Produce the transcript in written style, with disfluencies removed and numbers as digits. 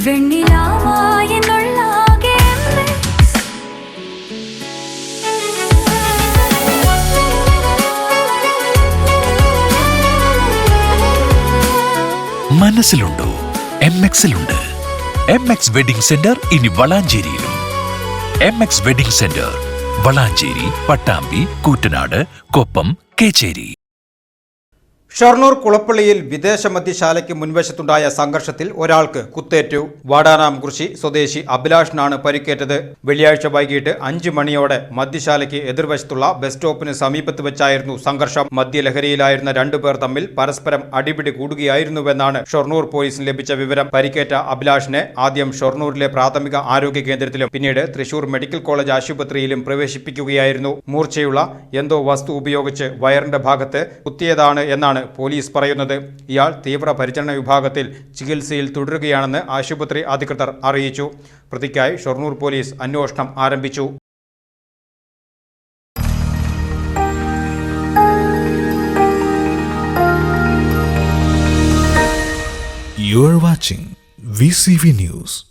മനസ്സിലുണ്ടോ? MXലുണ്ട്. MX wedding centre ഇനി വളാഞ്ചേരിയിലും. MX wedding centre Valanchery, Pattambi, Koottanad, Koppam, Kechery. Shoranur കുളപ്പള്ളിയിൽ വിദേശ മദ്യശാലയ്ക്ക് മുൻവശത്തുണ്ടായ സംഘർഷത്തിൽ ഒരാൾക്ക് കുത്തേറ്റു. വാടാനാംകുറിശി സ്വദേശി അഭിലാഷിനാണ് പരിക്കേറ്റത്. വെള്ളിയാഴ്ച വൈകിട്ട് 5 മണിയോടെ മദ്യശാലയ്ക്ക് എതിർവശത്തുള്ള ബസ് സ്റ്റോപ്പിന് സമീപത്ത് വെച്ചായിരുന്നു സംഘർഷം. മദ്യലഹരിയിലായിരുന്ന 2 പേർ തമ്മിൽ പരസ്പരം അടിപിടി കൂടുകയായിരുന്നുവെന്നാണ് ഷൊർണൂർ പോലീസിന് ലഭിച്ച വിവരം. പരിക്കേറ്റ അഭിലാഷിനെ ആദ്യം ഷൊർണൂരിലെ പ്രാഥമിക ആരോഗ്യ കേന്ദ്രത്തിലും പിന്നീട് തൃശൂർ മെഡിക്കൽ കോളേജ് ആശുപത്രിയിലും പ്രവേശിപ്പിക്കുകയായിരുന്നു. മൂർച്ചയുള്ള എന്തോ വസ്തു ഉപയോഗിച്ച് വയറിന്റെ ഭാഗത്ത് കുത്തിയതാണ് എന്നാണ് പോലീസ് പറയുന്നത്. ഇയാൾ തീവ്രപരിചരണ വിഭാഗത്തിൽ ചികിത്സയിൽ തുടരുകയാണെന്ന് ആശുപത്രി അധികൃതർ അറിയിച്ചു. പ്രതിക്കായി ഷൊർണൂർ പോലീസ് അന്വേഷണം ആരംഭിച്ചു. You are watching VCV News.